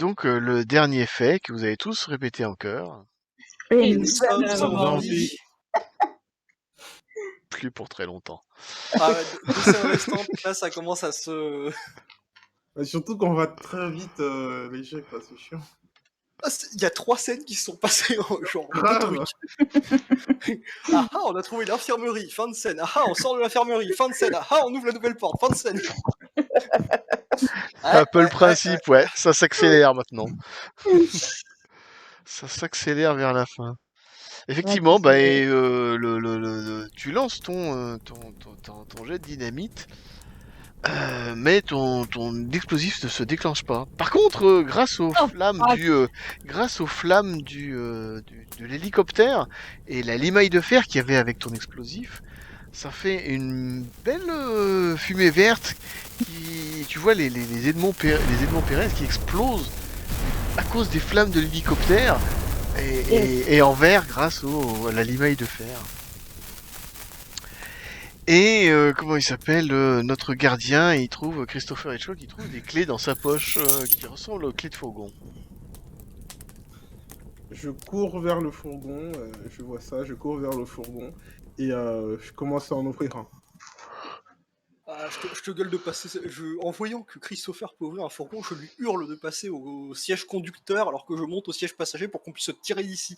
donc le dernier fait que vous avez tous répété en chœur, Et nous sommes endormis. plus pour très longtemps. Ah ouais, deux scènes restantes, là ça commence à se... Surtout qu'on va très vite l'échec, là, c'est chiant. Il y a 3 scènes qui se sont passées en genre deux Grave. trucs. Ah ah, on a trouvé l'infirmerie, fin de scène. Ah ah, on sort de l'infirmerie, fin de scène. Ah ah, on ouvre la nouvelle porte, fin de scène. Un peu le principe, ouais. Ça s'accélère maintenant. Ça s'accélère vers la fin. Effectivement, Ouais, bah, c'est- et, tu lances ton jet de dynamite, mais ton explosif ne se déclenche pas. Par contre, grâce aux flammes de l'hélicoptère et la limaille de fer qu'il y avait avec ton explosif, ça fait une belle fumée verte qui, tu vois les Edmond Pérez qui explosent à cause des flammes de l'hélicoptère et en vert grâce à la limaille de fer. Et comment il s'appelle notre gardien, il trouve Christopher Hitchcock, il trouve des clés dans sa poche qui ressemblent aux clés de fourgon. Je cours vers le fourgon, je vois ça, je cours vers le fourgon et je commence à en offrir un. Ah, je te gueule de passer. En voyant que Christopher peut ouvrir un fourgon, je lui hurle de passer au siège conducteur alors que je monte au siège passager pour qu'on puisse se tirer d'ici.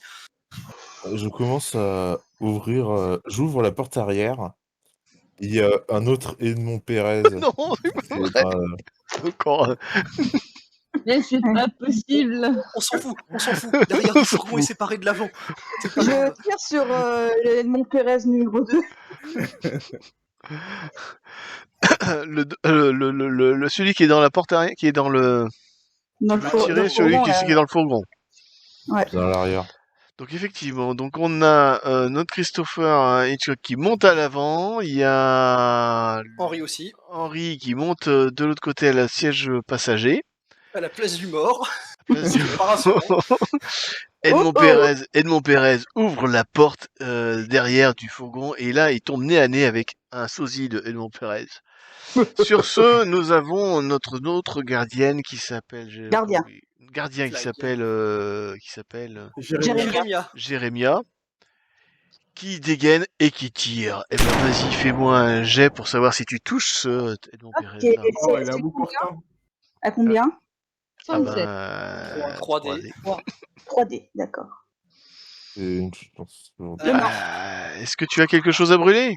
Je commence à ouvrir, j'ouvre la porte arrière. Il y a un autre Edmond Pérez. Non, c'est pas vrai. Encore. Mais c'est pas possible. On s'en fout. Derrière le fourgon est séparé de l'avant. C'est pas grave. Je tire sur Edmond Pérez numéro 2. Celui qui est dans la porte arrière, qui est dans le... Dans Tu veux tirer celui qui est dans le fourgon. Ouais. Dans l'arrière. Donc effectivement, donc on a notre Christopher Hitchcock qui monte à l'avant, il y a Henri aussi. Henri qui monte de l'autre côté à la siège passager. À la place du mort. Place du Pas rassurant. Edmond Pérez ouvre la porte derrière du fourgon et là il tombe nez à nez avec un sosie de Edmond Pérez. Sur ce, nous avons notre autre gardienne qui s'appelle Gardien. qui s'appelle Jérémia, qui dégaine et qui tire. Eh ben vas-y, fais-moi un jet pour savoir si tu touches ce Edmond Pérez là. Oh, il a un bout portant. À combien? 37. 3D. 3D, d'accord. C'est une chance. Est-ce que tu as quelque chose à brûler?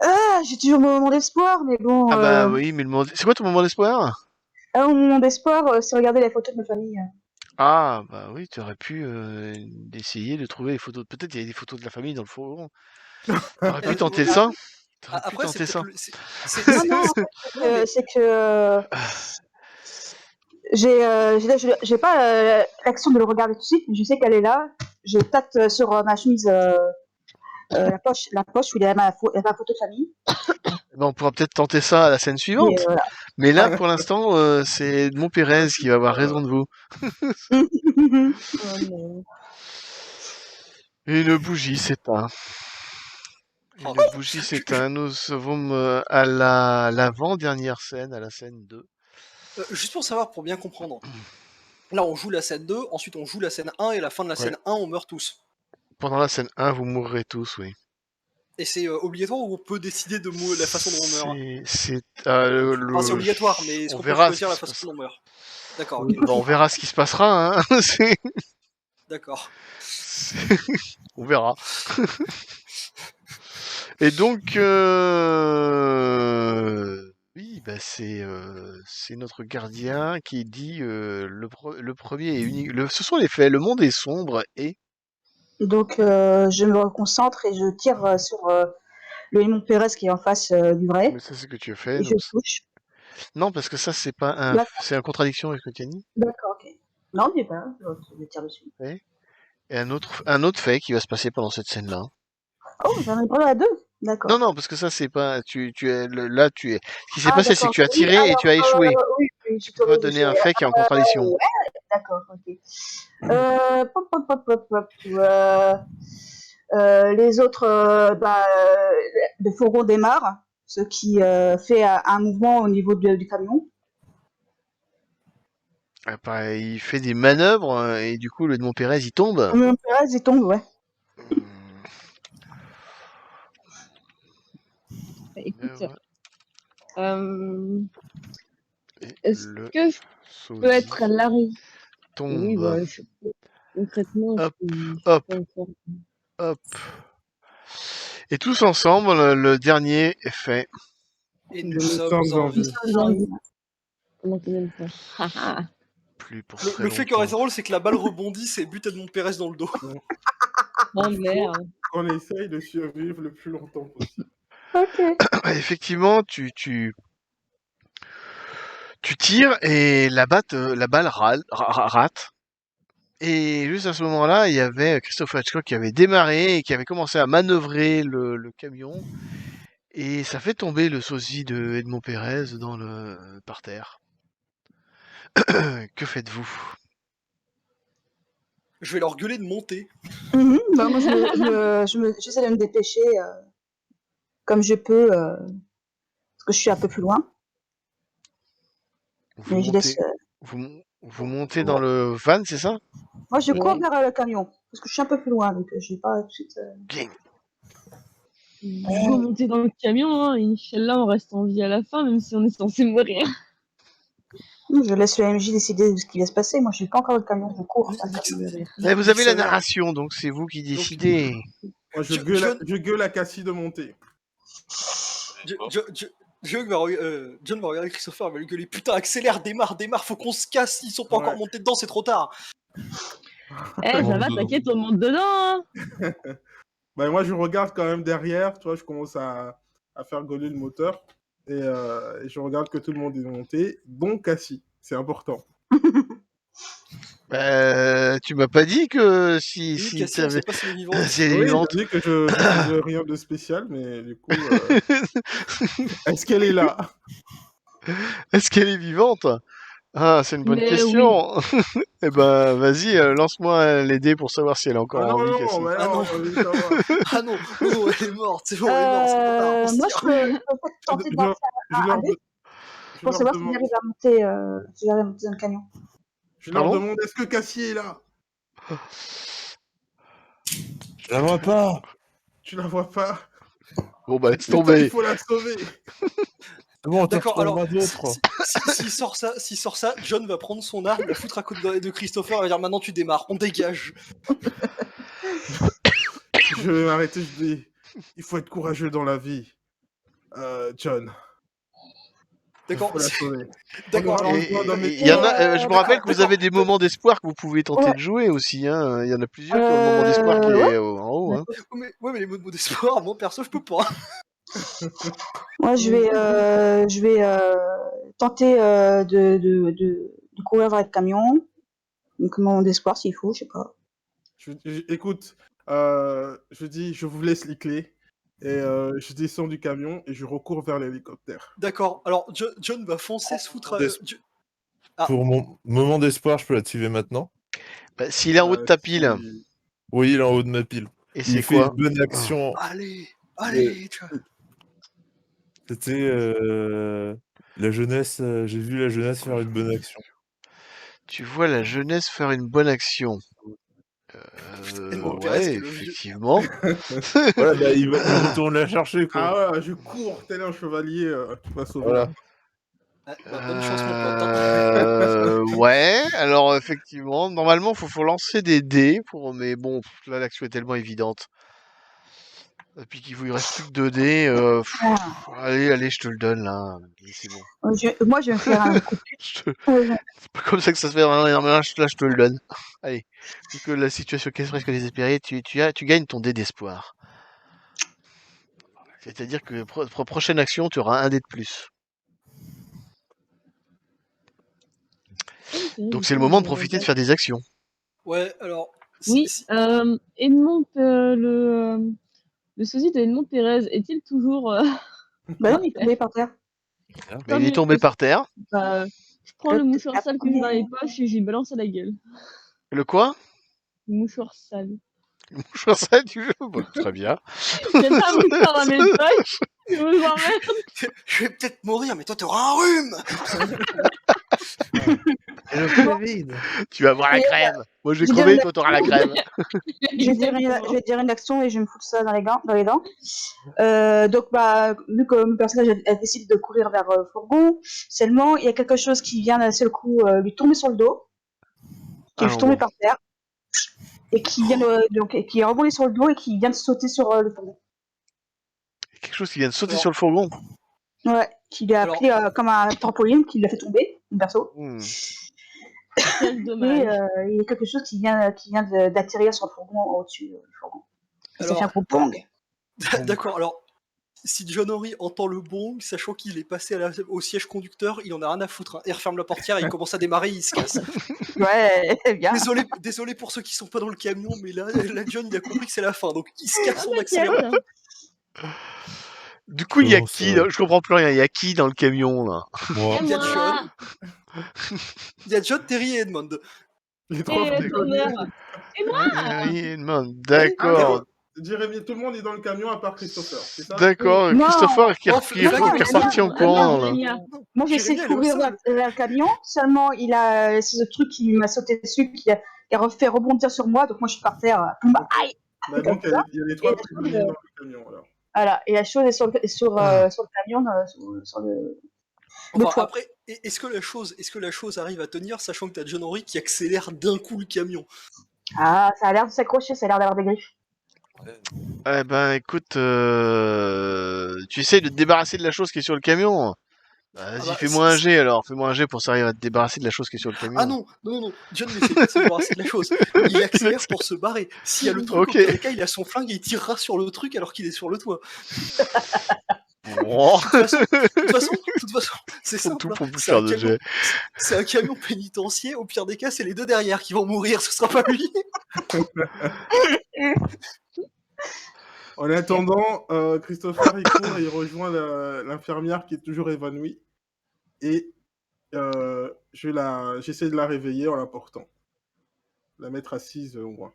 Ah, j'ai toujours mon moment d'espoir, mais bon... Ah bah oui, mais c'est quoi ton moment d'espoir? Mon moment d'espoir, c'est regarder les photos de ma famille. Ah bah oui, tu aurais pu essayer de trouver les photos. Peut-être il y a des photos de la famille dans le fourgon. T'aurais pu tenter ça. Après, c'est ça. Non, c'est que... J'ai pas l'action de le regarder tout de suite, mais je sais qu'elle est là. Je tâte sur ma chemise la poche où il y a ma photo de famille. Ben, on pourra peut-être tenter ça à la scène suivante. Voilà. Mais là, pour l'instant, c'est Edmond Pérez qui va avoir raison de vous. Une bougie s'éteint. Une bougie s'éteint. Nous sommes à l'avant-dernière scène, à la scène 2. Juste pour savoir, pour bien comprendre. Là, on joue la scène 2, ensuite on joue la scène 1, et à la fin de la scène 1, on meurt tous. Pendant la scène 1, vous mourrez tous, oui. Et c'est obligatoire ou on peut décider de la façon dont on meurt? C'est obligatoire, mais est-ce qu'on peut choisir la façon dont on meurt? D'accord, ok. Bon, on verra ce qui se passera, hein. D'accord. On verra. Et donc, oui, bah c'est notre gardien qui dit le premier et unique. Ce sont les faits. Le monde est sombre et. Donc, je me concentre et je tire sur le Edmond Pérez qui est en face du vrai. Mais ça, c'est ce que tu as fait. Et je touche. Non, parce que ça, c'est pas c'est en contradiction avec ce que tu as dit. D'accord, ok. Non, mais pas. Je tire dessus. Et un autre fait qui va se passer pendant cette scène-là. Oh, j'en ai parlé à 2. D'accord. Non, parce que ça, c'est pas. Là, ce qui s'est passé, c'est que tu as tiré et tu as échoué. Oui, tu peux donner un fait qui est en contradiction. Ouais, d'accord, ok. Les autres, le fourgon démarre, ce qui fait un mouvement au niveau du camion. Il fait des manœuvres et du coup, le Edmond Pérez, il tombe. Mon Pérez, il tombe, ouais. Écoute, Ouais. Et est-ce le que je sosie peux être Larry? tombe. Oui, bah, concrètement, Hop, je suis hop. pas encore. Hop. Et tous ensemble, le dernier est fait. Et Nous nous sommes sommes en en vie. vie. Pendant combien de temps? Haha. Plus pour Le, très le fait qui longtemps. aurait été drôle, c'est que la balle rebondisse et bute Edmond Pérez dans le dos. Oh merde. On essaye de survivre le plus longtemps possible. Ok. Effectivement, tu tires et la balle rate. Et juste à ce moment-là, il y avait Christopher Hitchcock qui avait démarré et qui avait commencé à manœuvrer le camion. Et ça fait tomber le sosie de Edmond Pérez par terre. Que faites-vous? Je vais leur gueuler de monter. Bah, moi, j'essaie de me dépêcher comme je peux, parce que je suis un peu plus loin. Vous Mais je laisse. montez, vous montez dans le van, c'est ça? Moi, je cours Ouais. vers le camion, parce que je suis un peu plus loin, donc je vais pas tout de suite. Bien. Go monter dans le camion, hein. Inch'Allah, on reste en vie à la fin, même si on est censé mourir. Je laisse le MJ décider de ce qui va se passer. Moi, je suis pas encore le camion, je cours. Mais vous avez la narration, donc c'est vous qui décidez. Moi, je gueule à Cassie de monter. John va regarder Christopher, il va lui gueuler putain, accélère, démarre, faut qu'on se casse, ils sont pas encore montés dedans, c'est trop tard. Eh, ça va, t'inquiète, on monte dedans, hein. Bah, moi, je regarde quand même derrière, tu vois, je commence à faire gueuler le moteur et je regarde que tout le monde est monté, dont Cassie, c'est important. Tu m'as pas dit que si Cassie, on sait pas si elle est vivante. si elle est Oui, vivante. je dis que je faisais rien de spécial, mais du coup, est-ce qu'elle est là? Est-ce qu'elle est vivante? Ah, c'est une bonne Mais question. Eh ben, vas-y, lance-moi les dés pour savoir si elle est encore Ah en non, vie, non, Cassie. mais Ah non, non. j'ai envie de savoir. Ah non, elle est morte, c'est bon, elle est morte, c'est trop tard. on se Moi, tire. je peux peut-être tenter de lancer un dé pour savoir si j'arrive à monter, dans le camion. Je leur Pardon? demande, est-ce que Cassie est là? Je la vois pas. Tu la vois pas? Bon, bah, laisse Putain, tomber. il faut la sauver. C'est bon, on te D'accord, alors, retrouvera d'autres. s'il sort ça, John va prendre son arme, la foutre à côté de Christopher et va dire maintenant tu démarres, on dégage. Je vais m'arrêter, je dis, il faut être courageux dans la vie. John. D'accord, Il faut la sauver. d'accord. Alors, Il y en a, je me rappelle que vous avez des moments d'espoir que vous pouvez tenter de jouer aussi. Hein. Il y en a plusieurs qui ont le moment d'espoir qui est en haut. Hein. mais les mots d'espoir, moi perso, je peux pas. Moi, je vais tenter de courir vers le camion. Donc, mon d'espoir, s'il faut, je sais pas. Écoute, je dis, je vous laisse les clés. Et je descends du camion et je recours vers l'hélicoptère. D'accord, alors John va foncer se foutre à... Pour mon moment d'espoir, je peux l'activer maintenant. Bah, s'il est en haut de ta pile. Oui, il est en haut de ma pile. Et il c'est fait quoi? une bonne action. Allez, John. C'était la jeunesse. J'ai vu la jeunesse faire une bonne action. Tu vois la jeunesse faire une bonne action. Pérez, Ouais, effectivement. Voilà, bah, il retourne la chercher, quoi. Ah ouais, je cours tel un chevalier qui va sauver. Voilà. Bonne chance, mon pote. Hein. Ouais, alors effectivement, normalement, faut lancer des dés, mais bon, là, l'action est tellement évidente. Et puis qu'il vous reste plus que 2 dés. Allez, je te le donne, là. C'est bon. Moi, je vais me faire un coup de C'est pas comme ça que ça se fait. Là, je te le donne. Allez. Vu que la situation est presque désespérée, tu gagnes ton dé d'espoir. C'est-à-dire que prochaine action, tu auras un dé de plus. Donc c'est le moment de profiter de faire des actions. Ouais, alors... Oui, Edmond, le sosie de Edmond Pérez est-il toujours... Bah non, il est tombé par terre. Mais il est tombé par terre. Bah, je prends le mouchoir sale que j'ai dans les poches et j'y balance à la gueule. Le quoi? Le mouchoir sale. Le mouchoir sale, tu veux? Bon, très bien. J'ai pas un mouchoir dans mes poches. Je vous emmerde. Je vais peut-être mourir, mais toi, t'auras un rhume. C'est le Covid. Tu vas voir la Et, crème. Moi, je vais je vais crever, dire toi, t'auras la crème. je vais dire une action et je vais me foutre ça dans les dents. Donc, vu que mon personnage elle décide de courir vers le fourgon, seulement il y a quelque chose qui vient d'un seul coup lui tomber sur le dos, qui est Alors tombé bon. par terre, et qui vient et qui est rebondi sur le dos et qui vient de sauter sur le fourgon. Quelque chose qui vient de sauter Alors- sur le fourgon. Ouais, qui lui a Alors- pris comme un trampoline, qui l'a fait tomber, le perso. Hmm. Quel Et dommage. il y a quelque chose qui vient d'atterrir sur le fourgon au-dessus du fourgon. Et ça Alors- fait un gros bang. D'accord, alors, si John Henry entend le bong, sachant qu'il est passé au siège conducteur, il en a rien à foutre. Hein. Il referme la portière, il commence à démarrer, il se casse. Ouais, bien. Désolé pour ceux qui sont pas dans le camion, mais là John, il a compris que c'est la fin, donc il se casse Ah, en t'inquiète. accélérant. Du coup, il y a Comment qui ça Je comprends plus rien. Il y a qui dans le camion, là? Moi, Et Il y a moi. John. Il y a John, Terry et Edmond. Les trois Et prisonniers. Connor. Et moi. Edmond, d'accord. Jérémy, tout le monde est dans le camion à part Christopher, c'est ça? D'accord. Non. Christopher qui Non, est Flag, non, qui est reparti en non, courant, non, là. Génial. Moi, j'ai essayé de Jérémy, elle est au courir sol. vers le camion, seulement il a ce truc qui m'a sauté dessus, qui a fait rebondir sur moi, donc moi je suis par terre. Aïe. Bah, donc, il y a les trois prisonniers dans le camion, alors. Voilà, et la chose est sur le camion, sur le Enfin, toit. après, est-ce que la chose arrive à tenir, sachant que t'as John Henry qui accélère d'un coup le camion? Ah, ça a l'air de s'accrocher, ça a l'air d'avoir des griffes. Eh ben, écoute, tu essayes de te débarrasser de la chose qui est sur le camion. Vas-y, bah, fais-moi un jet alors. Fais-moi un jet pour s'arriver à te débarrasser de la chose qui est sur le camion. Ah non, John n'essaie pas de se débarrasser de la chose. Il accélère pour se barrer. S'il y a le truc, Ok. au pire des cas, il a son flingue et il tirera sur le truc alors qu'il est sur le toit. Oh. De toute façon, c'est Faut simple. tout hein. pour plus C'est faire un de camion- jet. C'est un camion pénitentiaire. Au pire des cas, c'est les deux derrière qui vont mourir. Ce sera pas lui. En attendant, Christopher, il court et il rejoint l'infirmière qui est toujours évanouie. Et j'essaie de la réveiller en la portant. La mettre assise au moins.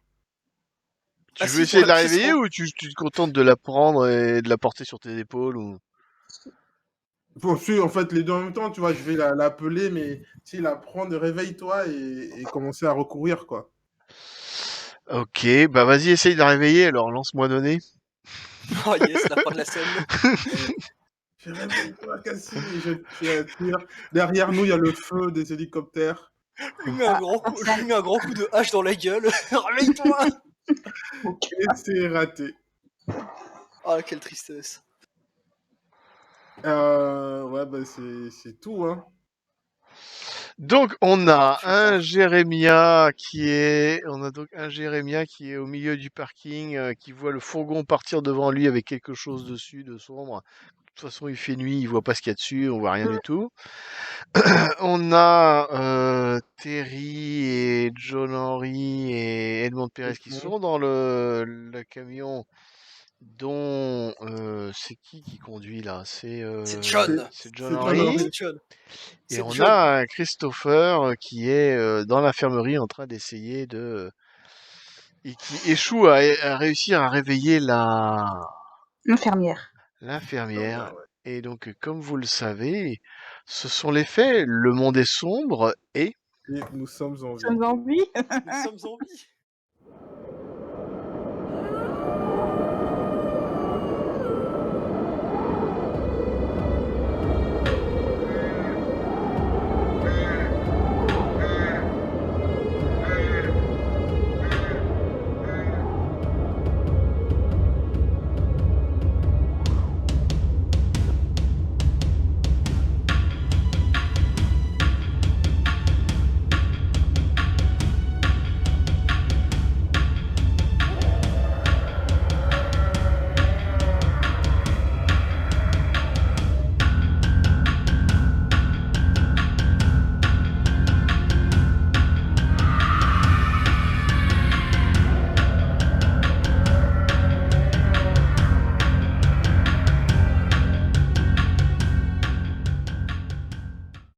Tu Assise veux essayer dans de la la pièce réveiller ou tu te contentes de la prendre et de la porter sur tes épaules ou... Bon, si, en fait, les deux en même temps, tu vois, je vais l'appeler, mais si la prendre, réveille-toi et commencer à recourir, quoi. Ok, bah vas-y, essaye de la réveiller, alors lance-moi donner. Oh yes, la fin de la scène. Je réveille-toi, Cassie, je la tire. Derrière nous, il y a le feu des hélicoptères. Je lui mets un grand coup de hache dans la gueule. Réveille-toi. Et c'est raté. Ah, quelle tristesse. Ouais, bah c'est tout, hein. Donc on a putain. un Jérémia qui est au milieu du parking, qui voit le fourgon partir devant lui avec quelque chose dessus de sombre. De toute façon, il fait nuit, il voit pas ce qu'il y a dessus, on voit rien du tout. On a Terry et John Henry et Edmond Pérez qui sont dans le camion dont c'est qui conduit là? C'est John. c'est John C'est John Henry. Henry. C'est John. Et C'est on John. a un Christopher qui est dans l'infirmerie en train d'essayer et qui échoue à réussir à réveiller L'infirmière. l'infirmière. Ouais. Et donc, comme vous le savez, ce sont les faits. Le monde est sombre et Et nous sommes en vie. Ça me va en vie. Nous sommes en vie.